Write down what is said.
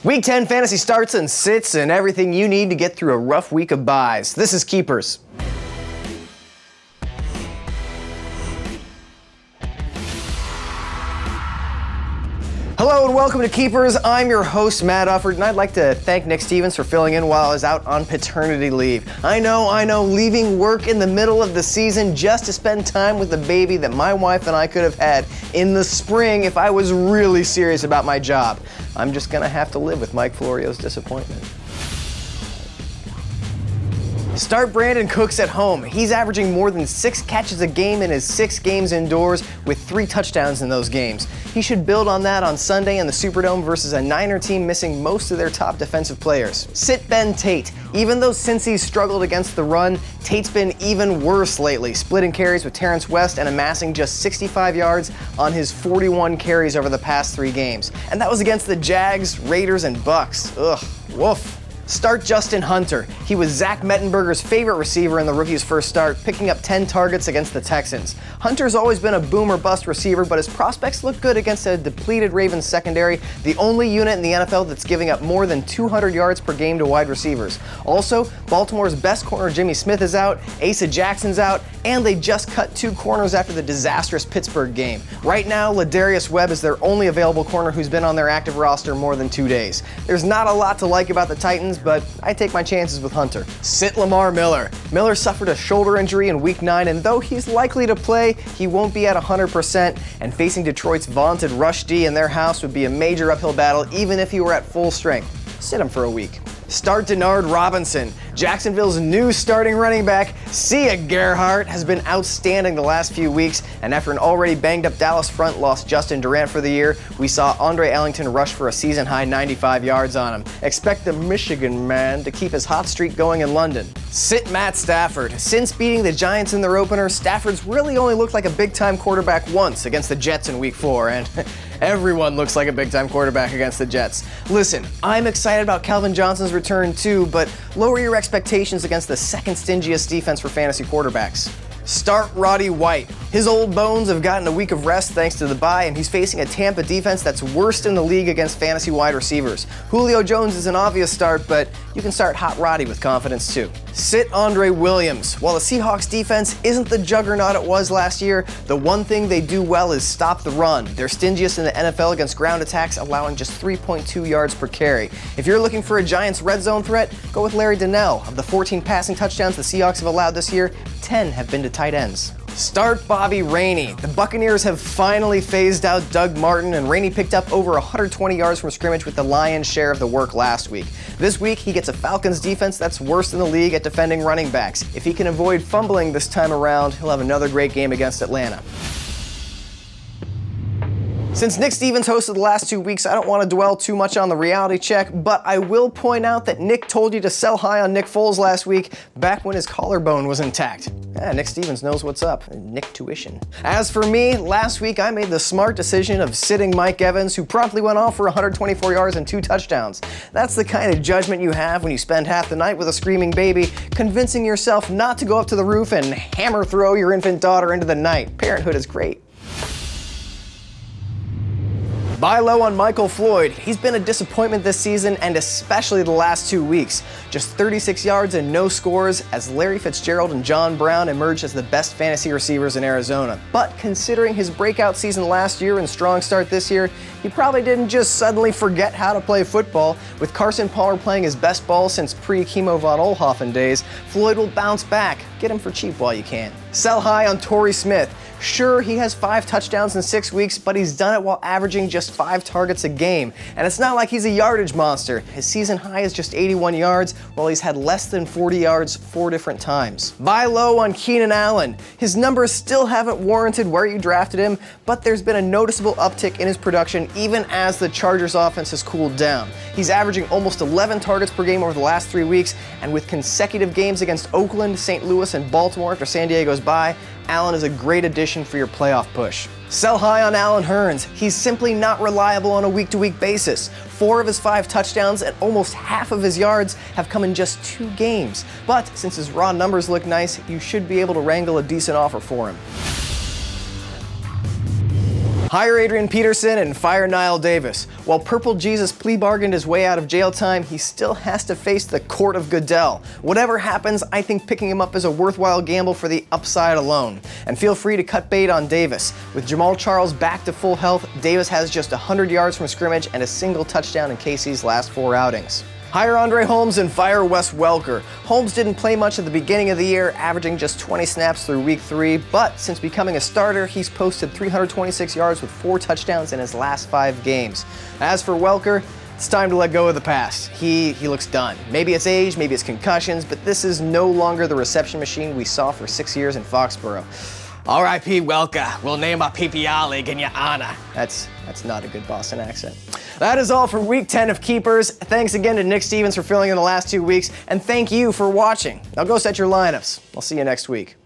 Week 10 fantasy starts and sits and everything you need to get through a rough week of buys. This is Keepers. Hello and welcome to Keepers. I'm your host, Matt Ufford, and I'd like to thank Nick Stevens for filling in while I was out on paternity leave. I know, leaving work in the middle of the season just to spend time with the baby that my wife and I could have had in the spring if I was really serious about my job. I'm just gonna have to live with Mike Florio's disappointment. Start Brandon Cooks at home. He's averaging more than 6 catches a game in his 6 games indoors with 3 touchdowns in those games. He should build on that on Sunday in the Superdome versus a Niner team missing most of their top defensive players. Sit Ben Tate. Even though Cincy's struggled against the run, Tate's been even worse lately, splitting carries with Terrence West and amassing just 65 yards on his 41 carries over the past 3 games. And that was against the Jags, Raiders, and Bucks. Ugh, woof. Start Justin Hunter. He was Zach Mettenberger's favorite receiver in the rookie's first start, picking up 10 targets against the Texans. Hunter's always been a boom or bust receiver, but his prospects look good against a depleted Ravens secondary, the only unit in the NFL that's giving up more than 200 yards per game to wide receivers. Also, Baltimore's best corner Jimmy Smith is out, Asa Jackson's out, and they just cut 2 corners after the disastrous Pittsburgh game. Right now, Ladarius Webb is their only available corner who's been on their active roster more than 2 days. There's not a lot to like about the Titans, but I take my chances with Hunter. Sit Lamar Miller. Miller suffered a shoulder injury in Week 9, and though he's likely to play, he won't be at 100%, and facing Detroit's vaunted rush D in their house would be a major uphill battle even if he were at full strength. Sit him for a week. Start Denard Robinson. Jacksonville's new starting running back, Sia Gerhardt, has been outstanding the last few weeks, and after an already banged-up Dallas front lost Justin Durant for the year, we saw Andre Ellington rush for a season-high 95 yards on him. Expect the Michigan man to keep his hot streak going in London. Sit Matt Stafford. Since beating the Giants in their opener, Stafford's really only looked like a big-time quarterback once against the Jets in Week 4, and everyone looks like a big-time quarterback against the Jets. Listen, I'm excited about Calvin Johnson's return too, but lower your expectations against the second stingiest defense for fantasy quarterbacks. Start Roddy White. His old bones have gotten a week of rest thanks to the bye, and he's facing a Tampa defense that's worst in the league against fantasy wide receivers. Julio Jones is an obvious start, but you can start Hot Roddy with confidence too. Sit Andre Williams. While the Seahawks defense isn't the juggernaut it was last year, the one thing they do well is stop the run. They're stingiest in the NFL against ground attacks, allowing just 3.2 yards per carry. If you're looking for a Giants red zone threat, go with Larry Donnell. Of the 14 passing touchdowns the Seahawks have allowed this year, 10 have been to tight ends. Start Bobby Rainey. The Buccaneers have finally phased out Doug Martin, and Rainey picked up over 120 yards from scrimmage with the lion's share of the work last week. This week, he gets a Falcons defense that's worst in the league at defending running backs. If he can avoid fumbling this time around, he'll have another great game against Atlanta. Since Nick Stevens hosted the last 2 weeks, I don't want to dwell too much on the reality check, but I will point out that Nick told you to sell high on Nick Foles last week, back when his collarbone was intact. Nick Stevens knows what's up. Nick tuition. As for me, last week I made the smart decision of sitting Mike Evans, who promptly went off for 124 yards and 2 touchdowns. That's the kind of judgment you have when you spend half the night with a screaming baby, convincing yourself not to go up to the roof and hammer throw your infant daughter into the night. Parenthood is great. Buy low on Michael Floyd. He's been a disappointment this season, and especially the last 2 weeks. Just 36 yards and no scores as Larry Fitzgerald and John Brown emerged as the best fantasy receivers in Arizona. But considering his breakout season last year and strong start this year, he probably didn't just suddenly forget how to play football. With Carson Palmer playing his best ball since pre-Kimo von Oelhoffen days, Floyd will bounce back. Get him for cheap while you can. Sell high on Torrey Smith. Sure, he has 5 touchdowns in 6 weeks, but he's done it while averaging just 5 targets a game. And it's not like he's a yardage monster. His season high is just 81 yards, while he's had less than 40 yards 4 different times. Buy low on Keenan Allen. His numbers still haven't warranted where you drafted him, but there's been a noticeable uptick in his production even as the Chargers offense has cooled down. He's averaging almost 11 targets per game over the last 3 weeks, and with consecutive games against Oakland, St. Louis, and Baltimore after San Diego's bye, Allen is a great addition for your playoff push. Sell high on Allen Hurns. He's simply not reliable on a week-to-week basis. 4 of his 5 touchdowns and almost half of his yards have come in just 2 games. But since his raw numbers look nice, you should be able to wrangle a decent offer for him. Hire Adrian Peterson and fire Niall Davis. While Purple Jesus plea bargained his way out of jail time, he still has to face the court of Goodell. Whatever happens, I think picking him up is a worthwhile gamble for the upside alone. And feel free to cut bait on Davis. With Jamal Charles back to full health, Davis has just 100 yards from scrimmage and a single touchdown in Casey's last 4 outings. Hire Andre Holmes and fire Wes Welker. Holmes didn't play much at the beginning of the year, averaging just 20 snaps through week 3, but since becoming a starter, he's posted 326 yards with 4 touchdowns in his last 5 games. As for Welker, it's time to let go of the past. He looks done. Maybe it's age, maybe it's concussions, but this is no longer the reception machine we saw for 6 years in Foxborough. R.I.P. Welker. We'll name a PPR league in your honor. That's not a good Boston accent. That is all for week 10 of Keepers. Thanks again to Nick Stevens for filling in the last 2 weeks, and thank you for watching. Now go set your lineups. I'll see you next week.